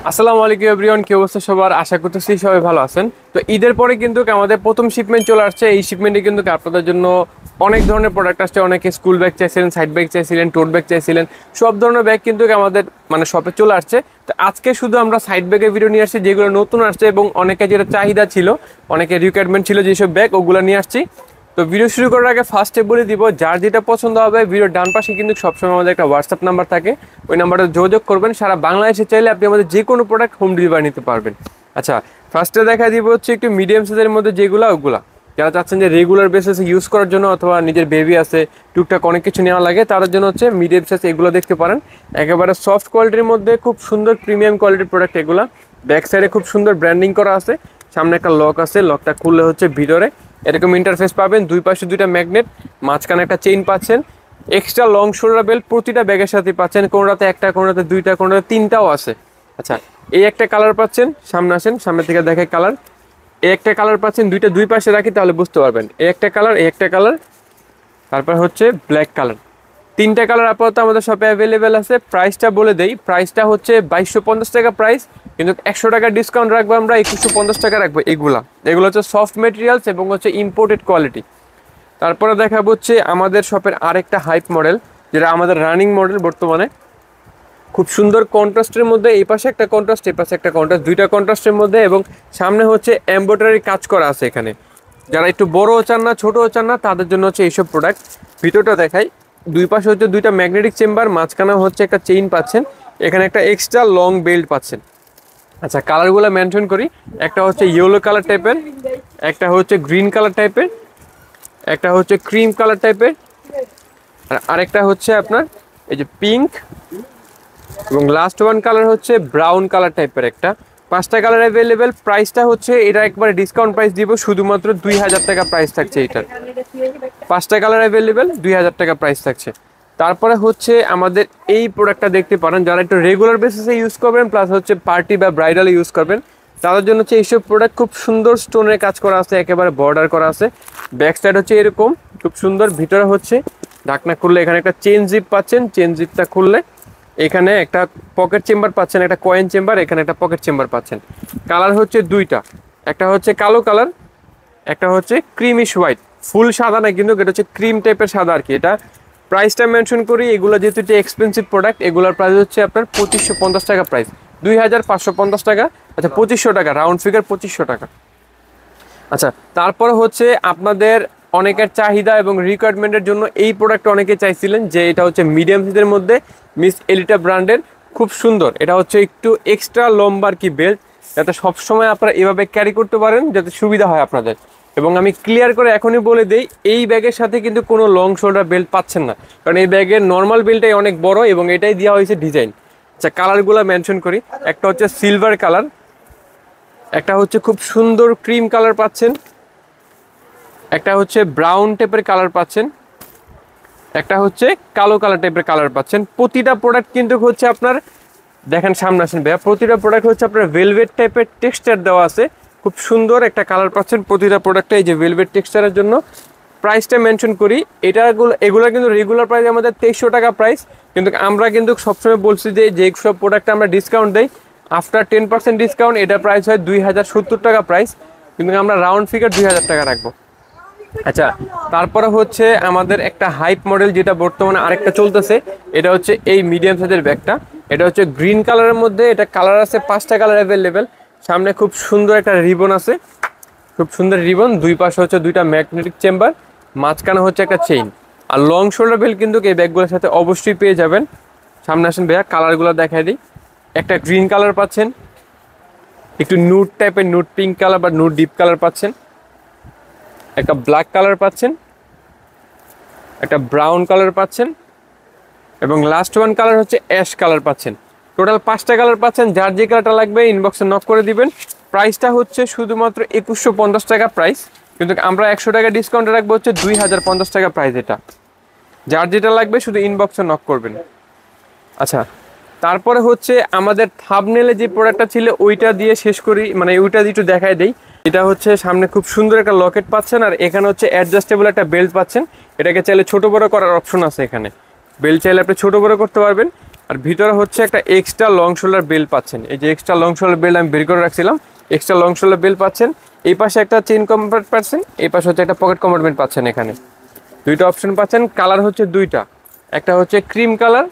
আসসালামু আলাইকুম এভরিওয়ান, কি অবস্থা সবার? আশা করতেছি সবাই ভালো আছেন। তো ঈদের পরে কিন্তু আমাদের প্রথম শিপমেন্ট চলে আসছে। এই শিপমেন্টে কিন্তু আপনাদের জন্য অনেক ধরনের প্রোডাক্ট আসছে। অনেকে স্কুল ব্যাগ চাইছিলেন, সাইড ব্যাগ চাইছিলেন, টোট ব্যাগ চাইছিলেন, সব ধরনের ব্যাগ কিন্তু আমাদের শপে চলে আসছে। তো আজকে শুধু আমরা সাইড ব্যাগের ভিডিও নিয়ে আসছি যেগুলো নতুন আসছে এবং অনেকের যেটা চাহিদা ছিল, অনেকের রিকোয়ারমেন্ট ছিল যেসব ব্যাগ, ওগুলো নিয়ে আসছি। তো ভিডিও শুরু করার আগে ফার্স্টে বলে দিব, যার যেটা পছন্দ হবে ভিডিওর ডান পাশে কিন্তু সবসময় আমাদের একটা হোয়াটসঅ্যাপ নাম্বার থাকে, ওই নাম্বারে যোগাযোগ করবেন। সারা বাংলাদেশে চাইলে আপনি আমাদের যে কোনো প্রোডাক্ট হোম ডেলিভারি নিতে পারবেন। আচ্ছা, ফার্স্টে দেখা দিব হচ্ছে একটু মিডিয়াম সাইজের মধ্যে যেগুলো, ওগুলা যারা চাচ্ছেন যে রেগুলার বেসিসে ইউজ করার জন্য, অথবা নিজের বেবি আছে টুকটাক অনেক কিছু নেওয়া লাগে, তার জন্য হচ্ছে মিডিয়াম সাইজ এগুলো দেখতে পারেন। একেবারে সফট কোয়ালিটির মধ্যে খুব সুন্দর প্রিমিয়াম কোয়ালিটির প্রোডাক্ট এগুলা। ব্যাক সাইডে খুব সুন্দর ব্র্যান্ডিং করা আছে, সামনে একটা লক আছে, লকটা খুললে হচ্ছে ভিতরে এরকম ইন্টারফেস পাবেন, দুই পাশে দুইটা ম্যাগনেট, মাঝখানে একটা চেইন পাচ্ছেন, এক্সট্রা লং শোল্ডার বেল্ট প্রতিটা ব্যাগের সাথে পাচ্ছেন। কোনোটাতে একটা, কোনোটাতে দুইটা, কোনোটাতে তিনটাও আছে। আচ্ছা, এই একটা কালার পাচ্ছেন, সামনে আসেন, সামনে থেকে দেখে কালার। এই একটা কালার পাচ্ছেন, দুইটা দুই পাশে রাখি তাহলে বুঝতে পারবেন। এই একটা কালার, এই একটা কালার, তারপর হচ্ছে ব্ল্যাক কালার। তিনটা কালার আপাতত আমাদের শপে অ্যাভেলেবেল আছে। প্রাইসটা বলে দেই, প্রাইসটা হচ্ছে 2250 টাকা প্রাইস, কিন্তু 100 টাকা ডিসকাউন্ট রাখবো আমরা, 2150 টাকা রাখবো। এগুলো হচ্ছে সফট মেটেরিয়ালস এবং হচ্ছে ইম্পোর্টেড কোয়ালিটি। তারপরে দেখাবো হচ্ছে আমাদের শপের আরেকটা হাইপ মডেল, যেটা আমাদের রানিং মডেল বর্তমানে। খুব সুন্দর কন্ট্রাস্টের মধ্যে, এই পাশে একটা কন্ট্রাস্ট, এই পাশে একটা কন্ট্রাস্ট, দুইটা কন্ট্রাস্টের মধ্যে, এবং সামনে হচ্ছে এমব্রয়ডারি কাজ করা আছে এখানে। যারা একটু বড়ও চান না, ছোটও চান না, তাদের জন্য হচ্ছে এইসব প্রোডাক্ট। ভিতরটা দেখাই, দুই পাশে হচ্ছে দুইটা ম্যাগনেটিক চেম্বার, মাঝখানে হচ্ছে একটা চেইন পাচ্ছেন, এখানে একটা এক্সট্রা লং বেল্ট পাচ্ছেন। আচ্ছা, কালারগুলো মেনশন করি, একটা হচ্ছে ইয়েলো কালার টাইপের, একটা হচ্ছে গ্রিন কালার টাইপের, একটা হচ্ছে ক্রিম কালার টাইপের, আর আরেকটা হচ্ছে আপনার এই যে পিঙ্ক, এবং লাস্ট ওয়ান কালার হচ্ছে ব্রাউন কালার টাইপের একটা। পাঁচটা কালার অ্যাভেলেবেল। প্রাইসটা হচ্ছে এটা একবারে ডিসকাউন্ট প্রাইস দিব, শুধুমাত্র 2000 টাকা প্রাইস থাকছে এটার। পাঁচটা কালার অ্যাভেলেবেল, 2000 টাকা প্রাইস থাকছে। তারপরে হচ্ছে আমাদের এই প্রোডাক্টটা দেখতে পারেন, যারা একটু রেগুলার বেসিসে ইউজ করবেন, প্লাস হচ্ছে পার্টি বা ব্রাইডালে ইউজ করবেন, তাদের জন্য হচ্ছে এইসব প্রোডাক্ট। খুব সুন্দর স্টোনের কাজ করা আছে, একেবারে বর্ডার করা আছে। ব্যাক সাইড হচ্ছে এরকম খুব সুন্দর, ভিতরে হচ্ছে ঢাকনা খুললে এখানে একটা চেন জিপ পাচ্ছেন, চেন জিপটা খুললে এখানে একটা পকেট চেম্বার পাচ্ছেন, একটা কয়েন চেম্বার, এখানে একটা পকেট চেম্বার পাচ্ছেন। কালার হচ্ছে দুইটা, একটা হচ্ছে কালো কালার, একটা হচ্ছে ক্রিমিশ হোয়াইট। ফুল সাদা না কিন্তু, এটা হচ্ছে ক্রিম টাইপের সাদা আর কি। এটা প্রাইসটা মেনশন করি, এগুলো যেহেতু এটা এক্সপেন্সিভ প্রোডাক্ট, এগুলোর প্রাইস হচ্ছে আপনার 2550 টাকা প্রাইস, 2550 টাকা। আচ্ছা, 2500 টাকা, রাউন্ড ফিগার 2500 টাকা। আচ্ছা, তারপরে হচ্ছে আপনাদের অনেকের চাহিদা এবং রিকোয়ারমেন্টের জন্য এই প্রোডাক্ট অনেকে চাইছিলেন, যে এটা হচ্ছে মিডিয়াম সাইজের মধ্যে মিস এলিটা ব্র্যান্ডের, খুব সুন্দর। এটা হচ্ছে একটু এক্সট্রা লম্বার কি বেল্ট, যাতে সবসময় আপনারা এভাবে ক্যারি করতে পারেন, যাতে সুবিধা হয় আপনাদের। এবং আমি ক্লিয়ার করে এখনই বলে দিই, এই ব্যাগের সাথে কিন্তু কোনো লং শোল্ডার বেল্ট পাচ্ছেন না, কারণ এই ব্যাগের নর্মাল বেল্টটাই অনেক বড় এবং এটাই দেওয়া হয়েছে ডিজাইন। আচ্ছা, কালারগুলো মেনশন করি, একটা হচ্ছে সিলভার কালার, একটা হচ্ছে খুব সুন্দর ক্রিম কালার পাচ্ছেন, একটা হচ্ছে ব্রাউন টাইপের কালার পাচ্ছেন, একটা হচ্ছে কালো কালার টাইপের কালার পাচ্ছেন। প্রতিটা প্রোডাক্ট কিন্তু হচ্ছে আপনার, দেখেন সামনে আসেন ভাইয়া, প্রতিটা প্রোডাক্ট হচ্ছে আপনার ভেলভেট টাইপের টেক্সচার দেওয়া আছে। খুব সুন্দর একটা কালার পাচ্ছেন প্রতিটা প্রোডাক্টে, এই যে ভেলভেট টেক্সচারের জন্য। প্রাইসটা মেনশন করি, এগুলো কিন্তু রেগুলার প্রাইস আমাদের 2300 টাকা প্রাইস, কিন্তু আমরা কিন্তু সবসময় বলছি যে সব প্রোডাক্টে আমরা ডিসকাউন্ট দেই, আফটার 10% ডিসকাউন্ট এটা প্রাইস হয় 2070 টাকা প্রাইস, কিন্তু আমরা রাউন্ড ফিগার 2000 টাকা রাখবো। আচ্ছা, তারপরে হচ্ছে আমাদের একটা হাইপ মডেল, যেটা বর্তমানে আরেকটা চলতেছে, এটা হচ্ছে এই মিডিয়াম সাইজের ব্যাগটা। এটা হচ্ছে গ্রিন কালারের মধ্যে, এটা কালার আছে 5টা কালার অ্যাভেলেবেল। সামনে খুব সুন্দর একটা রিবন আছে, খুব সুন্দর রিবন, দুই পাশে হচ্ছে দুইটা ম্যাগনেটিক চেম্বার, মাঝখানে হচ্ছে একটা চেইন। আর লং শোল্ডার বেল্ট কিন্তু এই ব্যাগগুলোর সাথে অবশ্যই পেয়ে যাবেন। সামনে আসেন ভাইয়া, কালারগুলো দেখাই দিই। একটা গ্রিন কালার পাচ্ছেন, একটু নুড টাইপের, নুড পিঙ্ক কালার বা নুড ডিপ কালার পাচ্ছেন, একটা ব্ল্যাক কালার পাচ্ছেন, একটা ব্রাউন কালার পাচ্ছেন, এবং লাস্ট ওয়ান কালার হচ্ছে অ্যাশ কালার পাচ্ছেন। টোটাল 5টা কালার পাচ্ছেন, যার যে কালারটা লাগবে ইনবক্সে নক করে দিবেন। প্রাইসটা হচ্ছে শুধুমাত্র 2150 টাকা প্রাইস, কিন্তু আমরা 100 টাকা ডিসকাউন্টে রাখবো হচ্ছে 2050 টাকা প্রাইস। এটা যার যেটা লাগবে শুধু ইনবক্সে নক করবেন। আচ্ছা, তারপরে হচ্ছে আমাদের থাম্বনেলে যে প্রোডাক্টটা ছিল ওইটা দিয়ে শেষ করি, মানে ওইটা দিয়ে একটু দেখাই দেই। এটা হচ্ছে সামনে খুব সুন্দর একটা লকেট পাচ্ছেন, আর এখানে হচ্ছে অ্যাডজাস্টেবল একটা বেল্ট পাচ্ছেন। এটাকে চাইলে ছোট বড় করার অপশন আছে, এখানে বেল্ট চাইলে আপনি ছোট বড় করতে পারবেন। আর ভিতরে হচ্ছে একটা এক্সট্রা লং শোল্ডার বেল্ট পাচ্ছেন। এই যে এক্সট্রা লং শোল্ডার বেল্ট আমি বের করে রাখছিলাম, এক্সট্রা লং শোল্ডার বেল্ট পাচ্ছেন। এই পাশে একটা চেইন কম্পার্টমেন্ট পাচ্ছেন, এই পাশে হচ্ছে একটা পকেট কম্পার্টমেন্ট পাচ্ছেন। এখানে দুইটা অপশন পাচ্ছেন। কালার হচ্ছে দুইটা, একটা হচ্ছে ক্রিম কালার,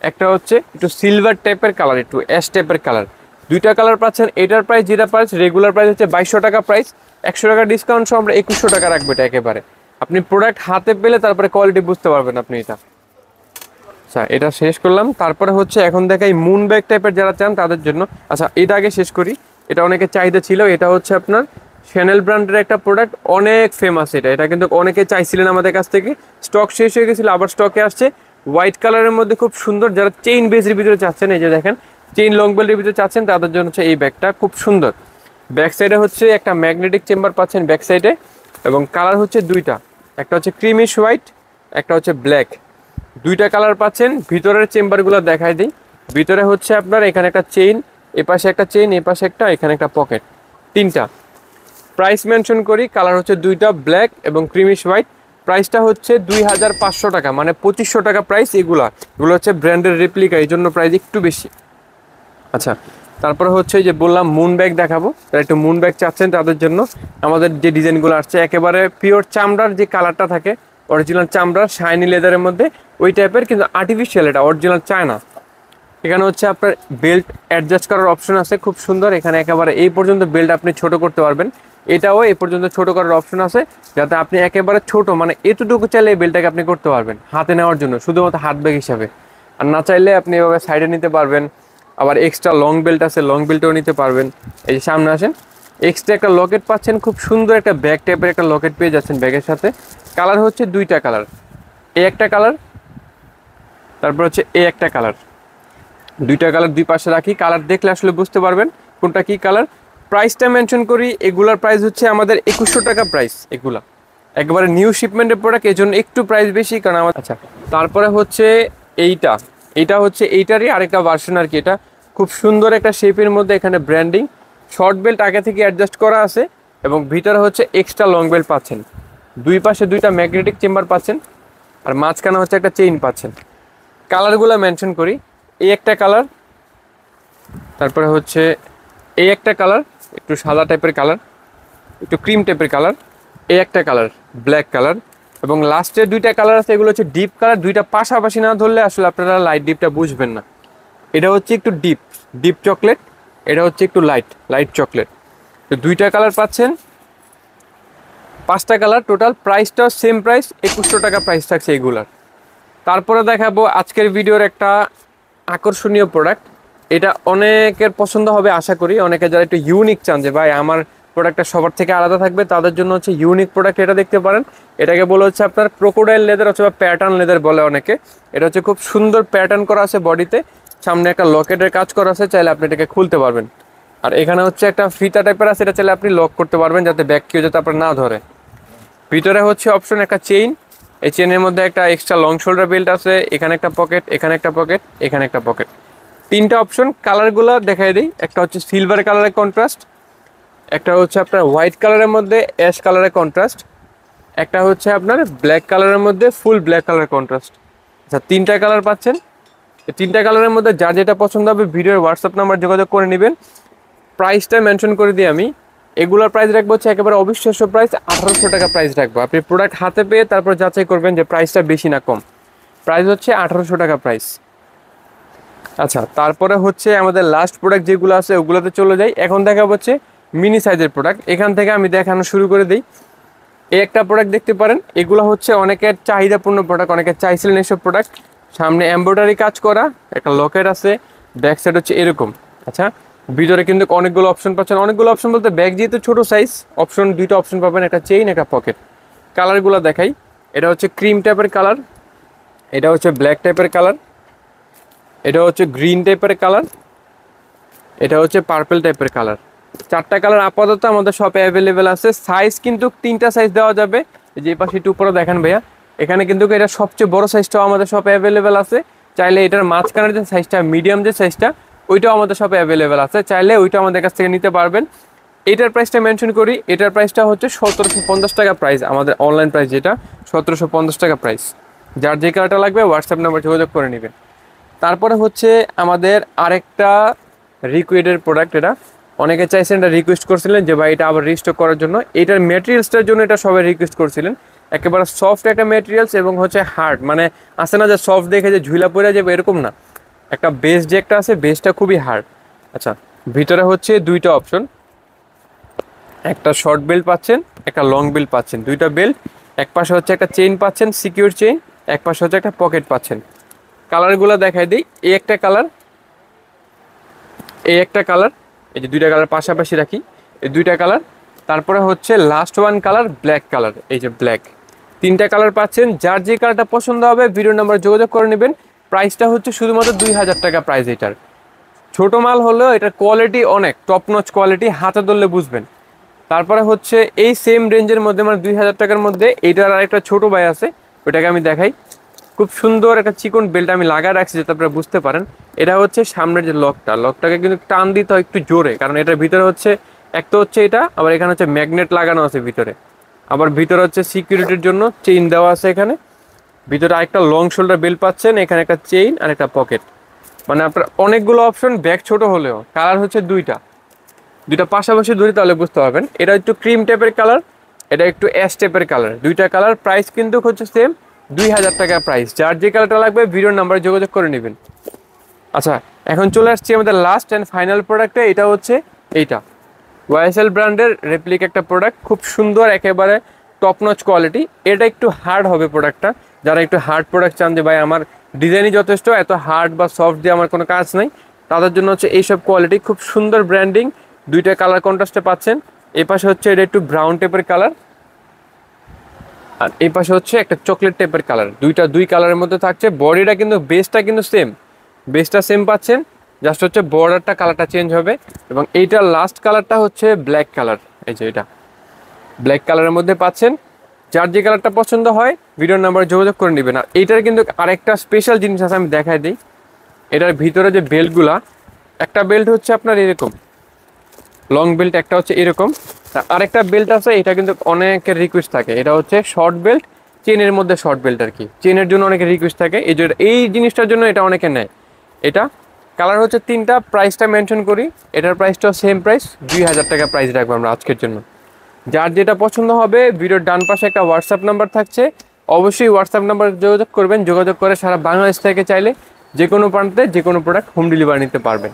একটা হচ্ছে একটু সিলভার টাইপের কালার, একটু অ্যাশ টাইপের কালার। দুইটা কালার পাচ্ছেন। এটার প্রাইস যেটা প্রাইস রেগুলার প্রাইস হচ্ছে 2200 টাকা প্রাইস, 100 টাকা ডিসকাউন্ট সহ আমরা 2100 টাকা রাখবো এটা একেবারে। আপনি প্রোডাক্ট হাতে পেলে তারপরে কোয়ালিটি বুঝতে পারবেন আপনি এটা। আচ্ছা এটা শেষ করলাম। তারপরে হচ্ছে এখন দেখাই মুন ব্যাগ টাইপের যারা চান তাদের জন্য। আচ্ছা এটা আগে শেষ করি, এটা অনেকের চাহিদা ছিল। এটা হচ্ছে আপনার শ্যানেল ব্র্যান্ডের একটা প্রোডাক্ট, অনেক ফেমাস এটা। এটা কিন্তু অনেকে চাইছিলেন আমাদের কাছ থেকে, স্টক শেষ হয়ে গেছিলো, আবার স্টকে আসছে। হোয়াইট কালারের মধ্যে খুব সুন্দর, যারা চেইন বেসের ভিতরে চাচ্ছেন, এই যে দেখেন চেইন লং বেল্টের ভিতরে চাচ্ছেন তাদের জন্য হচ্ছে এই ব্যাগটা খুব সুন্দর। ব্যাক সাইডে হচ্ছে একটা ম্যাগনেটিক চেম্বার পাচ্ছেন ব্যাক সাইডে, এবং কালার হচ্ছে দুইটা, একটা হচ্ছে ক্রিমিশ হোয়াইট, একটা হচ্ছে ব্ল্যাক। দুইটা কালার পাচ্ছেন। ভিতরের চেম্বারগুলো দেখাই দিই। ভিতরে হচ্ছে আপনার এখানে একটা চেইন, এপাশে একটা চেইন, এপাশে একটা, এখানে একটা পকেট, তিনটা। প্রাইস মেনশন করি, কালার হচ্ছে দুইটা ব্ল্যাক এবং ক্রিমিশ হোয়াইট। প্রাইসটা হচ্ছে 2500 টাকা, মানে 2500 টাকা প্রাইস। এগুলো হচ্ছে ব্র্যান্ডের রেপ্লিকা, এই জন্য প্রাইস একটু বেশি। আচ্ছা তারপরে হচ্ছে যে বললাম মুন ব্যাগ দেখাবো, তারা একটু মুন ব্যাগ চাচ্ছেন তাদের জন্য আমাদের যে ডিজাইনগুলো আসছে একেবারে পিওর চামড়ার যে কালারটা থাকে, অরিজিনাল চামড়ার শাইনি লেদারের মধ্যে ওই টাইপের, কিন্তু আর্টিফিশিয়াল, এটা অরিজিনাল চায় না। এখানে হচ্ছে আপনার বেল্ট অ্যাডজাস্ট করার অপশন আছে খুব সুন্দর। এখানে একেবারে এই পর্যন্ত বেল্ট আপনি ছোট করতে পারবেন, এটাও এই পর্যন্ত ছোট করার অপশন আছে, যাতে আপনি একেবারে ছোট মানে এতটুকু চাইলে এই বেল্টটাকে আপনি করতে পারবেন হাতে নেওয়ার জন্য, শুধুমাত্র হাত ব্যাগ হিসাবে। আর না চাইলে আপনি এভাবে সাইডে নিতে পারবেন। আবার এক্সট্রা লং বেল্ট আছে, লং বেল্টও নিতে পারবেন। এই যে সামনে আসেন, এক্সট্রা একটা লকেট পাচ্ছেন, খুব সুন্দর একটা ব্যাগ টাইপের একটা লকেট পেয়ে যাচ্ছেন ব্যাগের সাথে। কালার হচ্ছে দুইটা কালার, এই একটা কালার, তারপর হচ্ছে এই একটা কালার। দুইটা কালার দুই পাশে রাখি, কালার দেখলে আসলে বুঝতে পারবেন কোনটা কি কালার। প্রাইসটা মেনশন করি, এগুলার প্রাইস হচ্ছে আমাদের 2100 টাকা প্রাইস। এগুলা একবারে নিউ শিপমেন্টের প্রোডাক্ট, এই জন্য একটু প্রাইস বেশি, কারণ আমার। আচ্ছা তারপরে হচ্ছে এইটা হচ্ছে এইটারই আরেকটা ভার্সন আর কি। এটা খুব সুন্দর একটা শেপের মধ্যে, এখানে ব্র্যান্ডিং, শর্ট বেল্ট আগে থেকে অ্যাডজাস্ট করা আছে, এবং ভিতরে হচ্ছে এক্সট্রা লং বেল্ট পাচ্ছেন। দুই পাশে দুইটা ম্যাগনেটিক চেম্বার পাচ্ছেন, আর মাঝখানে হচ্ছে একটা চেইন পাচ্ছেন। কালারগুলো মেনশন করি, এই একটা কালার, তারপরে হচ্ছে এই একটা কালার, একটু সাদা টাইপের কালার, একটু ক্রিম টাইপের কালার, এই একটা কালার ব্ল্যাক কালার, এবং লাস্টের দুইটা কালার আছে, এগুলো হচ্ছে ডিপ কালার। দুইটা পাশাপাশি না ধরলে আসলে আপনারা লাইট ডিপটা বুঝবেন না। এটা হচ্ছে একটু ডিপ চকলেট, এটা হচ্ছে একটু লাইট চকলেট। তো দুইটা কালার পাচ্ছেন, পাঁচটা কালার টোটাল। প্রাইসটাও সেম প্রাইস, 2100 টাকা প্রাইস থাকছে এগুলার। তারপরে দেখাবো আজকের ভিডিওর একটা আকর্ষণীয় প্রোডাক্ট, এটা অনেকের পছন্দ হবে আশা করি। অনেকে যারা একটু ইউনিক চান যে ভাই আমার প্রোডাক্টটা সবার থেকে আলাদা থাকবে, তাদের জন্য হচ্ছে ইউনিক প্রোডাক্ট। এটা দেখতে পারেন, এটাকে বলে হচ্ছে আপনার ক্রোকোডাইল লেদার অথবা প্যাটার্ন লেদার বলে অনেকে। এটা হচ্ছে খুব সুন্দর প্যাটার্ন করা আছে বডিতে, সামনে একটা লকেটের কাজ করা আছে, চাইলে আপনি এটাকে খুলতে পারবেন। আর এখানে হচ্ছে একটা ফিতা টাইপের আছে, এটা চাইলে আপনি লক করতে পারবেন যাতে ব্যাগ কেউ যাতে আপনার না ধরে। ভিতরে হচ্ছে অপশন একটা চেইন, এই চেনের মধ্যে একটা এক্সট্রা লং শোল্ডার বেল্ট আছে, এখানে একটা পকেট, এখানে একটা পকেট, এখানে একটা পকেট, তিনটা অপশন। কালারগুলো দেখাই দিই, একটা হচ্ছে সিলভার কালারের কন্ট্রাস্ট, একটা হচ্ছে আপনার হোয়াইট কালারের মধ্যে অ্যাশ কালারের কন্ট্রাস্ট, একটা হচ্ছে আপনার ব্ল্যাক কালারের মধ্যে ফুল ব্ল্যাক কালারের কন্ট্রাস্ট। আচ্ছা তিনটা কালার পাচ্ছেন। এই তিনটা কালারের মধ্যে যার যেটা পছন্দ হবে ভিডিওর হোয়াটসঅ্যাপ নাম্বার যোগাযোগ করে নেবেন। প্রাইসটা মেনশন করে দিই আমি, এগুলোর প্রাইস রাখবো হচ্ছে একেবারে অবিশ্বাস্য প্রাইস, 1800 টাকা প্রাইস রাখবো। আপনি প্রোডাক্ট হাতে পেয়ে তারপর যাচাই করবেন যে প্রাইসটা বেশি না কম। প্রাইস হচ্ছে 1800 টাকা প্রাইস। আচ্ছা তারপরে হচ্ছে আমাদের লাস্ট প্রোডাক্ট যেগুলো আছে ওগুলোতে চলে যাই। এখন দেখা হচ্ছে মিনি সাইজের প্রোডাক্ট, এখান থেকে আমি দেখানো শুরু করে দিই। এই একটা প্রোডাক্ট দেখতে পারেন, এগুলো হচ্ছে অনেকের চাহিদাপূর্ণ প্রোডাক্ট, অনেকে চাইছিলেন এইসব প্রোডাক্ট। সামনে এমব্রয়ডারি কাজ করা, একটা লকেট আছে, ব্যাক সাইড হচ্ছে এরকম। আচ্ছা ভিতরে কিন্তু অনেকগুলো অপশন পাচ্ছেন, অনেকগুলো অপশন বলতে ব্যাগ যেহেতু ছোট সাইজ, অপশন দুইটা অপশন পাবেন, একটা চেইন একটা পকেট। কালারগুলো দেখাই, এটা হচ্ছে ক্রিম টাইপের কালার, এটা হচ্ছে ব্ল্যাক টাইপের কালার, এটা হচ্ছে গ্রিন টাইপের কালার, এটা হচ্ছে পার্পল টাইপের কালার। চারটা কালার আপাতত আমাদের শপে অ্যাভেলেবেল আছে। সাইজ কিন্তু তিনটা সাইজ দেওয়া যাবে, যে পাশে একটু উপরে দেখেন ভাইয়া, এখানে কিন্তু এটা সবচেয়ে বড় সাইজটাও আমাদের শপে অ্যাভেলেবেল আছে। চাইলে এটার মাঝখানের যে সাইজটা মিডিয়াম যে সাইজটা ওইটাও আমাদের শপে অ্যাভেলেবেল আছে, চাইলে ওইটা আমাদের কাছ থেকে নিতে পারবেন। এটার প্রাইসটা মেনশন করি, এটার প্রাইসটা হচ্ছে 1750 টাকা প্রাইস, আমাদের অনলাইন প্রাইস যেটা 1750 টাকা প্রাইস। যার যে কালারটা লাগবে হোয়াটসঅ্যাপ নাম্বার যোগাযোগ করে নেবেন। তারপরে হচ্ছে আমাদের আরেকটা রিকুইডের প্রোডাক্ট, এটা অনেকে চাইছেন, এটা রিকোয়েস্ট করছিলেন যে ভাই এটা আবার রিস্টক করার জন্য। এটার ম্যাটেরিয়ালসটার জন্য এটা সবাই রিকোয়েস্ট করছিলেন। একেবারে সফট একটা ম্যাটেরিয়ালস এবং হচ্ছে হার্ড, মানে আছে না যে সফট দেখে যে ঝুলা পড়ে যাবে এরকম না, একটা বেস যে একটা আছে বেসটা খুবই হার্ড। আচ্ছা, ভিতরে হচ্ছে দুইটা অপশন, একটা শর্ট বেল্ট পাচ্ছেন, একটা লং বেল্ট পাচ্ছেন, দুইটা বেল্ট। এক পাশে হচ্ছে একটা চেইন পাচ্ছেন, সিকিউর চেইন, এক পাশে হচ্ছে একটা পকেট পাচ্ছেন। কালারগুলো দেখাই দিই, এই একটা কালার, এই একটা কালার, এই যে দুইটা কালার পাশাপাশি রাখি, এই দুইটা কালার। তারপরে হচ্ছে last one colour black colour, এই যে ব্ল্যাক। তিনটা কালার পাচ্ছেন, যার যে কালারটা পছন্দ হবে ভিডিও নাম্বার যোগাযোগ করে নেবেন। প্রাইসটা হচ্ছে শুধুমাত্র 2000 টাকা প্রাইস এটার। ছোটো মাল হলেও এটার কোয়ালিটি অনেক টপ নচ কোয়ালিটি, হাতে ধরলে বুঝবেন। তারপরে হচ্ছে এই সেম রেঞ্জের মধ্যে মানে 2000 টাকার মধ্যে এইটার আরেকটা ছোটো ভাই আছে, ওইটাকে আমি দেখাই। খুব সুন্দর একটা চিকন বেল্ট আমি লাগা রাখছি যাতে আপনারা বুঝতে পারেন। এটা হচ্ছে সামনের যে লকটাকে কিন্তু টান দিতে হয় একটু জোরে, কারণ এটার ভিতরে হচ্ছে এক তো হচ্ছে এটা, আবার এখানে হচ্ছে ম্যাগনেট লাগানো আছে ভিতরে, আবার ভিতরে হচ্ছে সিকিউরিটির জন্য চেইন দেওয়া আছে এখানে। ভিতরে আরেকটা লং শোল্ডার বেল্ট পাচ্ছেন, এখানে একটা চেইন আর একটা পকেট, মানে আপনার অনেকগুলো অপশন। ব্যাগ ছোট হলেও কালার হচ্ছে দুইটা পাশাপাশি ধরি তাহলে বুঝতে পারবেন। এটা একটু ক্রিম টাইপের কালার, এটা একটু অ্যাশ টাইপের কালার, দুইটা কালার। প্রাইস কিন্তু হচ্ছে সেম 2000 টাকা প্রাইস। যার যে কালারটা লাগবে ভিডিওর নাম্বারে যোগাযোগ করে নেবেন। আচ্ছা, এখন চলে আসছি আমাদের লাস্ট অ্যান্ড ফাইনাল প্রোডাক্টে। এটা হচ্ছে এইটা ওয়াইএসএল ব্র্যান্ডের রেপ্লিক একটা প্রোডাক্ট, খুব সুন্দর, একেবারে টপ নচ কোয়ালিটি। এটা একটু হার্ড হবে প্রোডাক্টটা, যারা একটু হার্ড প্রোডাক্ট চান যে ভাই আমার ডিজাইনই যথেষ্ট, এত হার্ড বা সফট দিয়ে আমার কোনো কাজ নাই, তাদের জন্য হচ্ছে এইসব কোয়ালিটি। খুব সুন্দর ব্র্যান্ডিং, দুইটা কালার কন্ট্রাস্টে পাচ্ছেন। এই পাশে হচ্ছে এটা একটু ব্রাউন টাইপের কালার, আর এই পাশে হচ্ছে একটা চকলেট টাইপের কালার। দুই কালারের মধ্যে থাকছে। বডিটা কিন্তু বেসটা কিন্তু সেম, বেসটা সেম পাচ্ছেন, জাস্ট হচ্ছে বর্ডারটা কালারটা চেঞ্জ হবে। এবং এইটার লাস্ট কালারটা হচ্ছে ব্ল্যাক কালার, এই যে এটা ব্ল্যাক কালারের মধ্যে পাচ্ছেন। যার যে কালারটা পছন্দ হয় ভিডিওর নাম্বারে যোগাযোগ করে নেবেন। আর এইটার কিন্তু আরেকটা স্পেশাল জিনিস আছে, আমি দেখাই দিই। এটার ভিতরে যে বেল্টগুলা, একটা বেল্ট হচ্ছে আপনার এরকম লং বেল্ট, একটা হচ্ছে এরকম, আরেকটা বেল্ট আছে। এটা কিন্তু অনেকের রিকোয়েস্ট থাকে, এটা হচ্ছে শর্ট বেল্ট, চেনের মধ্যে শর্ট বেল্ট আর কি, চেনের জন্য অনেকের রিকোয়েস্ট থাকে। এই জিনিসটার জন্য এটা অনেকে নেয়। এটা কালার হচ্ছে তিনটা। প্রাইসটা মেনশন করি, এটার প্রাইসটাও সেম প্রাইস, 2000 টাকা প্রাইস রাখবো আমরা আজকের জন্য। যার যেটা পছন্দ হবে ভিডিওর ডান পাশে একটা হোয়াটসঅ্যাপ নাম্বার থাকছে, অবশ্যই হোয়াটসঅ্যাপ নাম্বার যোগাযোগ করবেন। যোগাযোগ করে সারা বাংলাদেশ থেকে চাইলে যে কোনো প্রান্তে যে কোনো প্রোডাক্ট হোম ডেলিভারি নিতে পারবেন।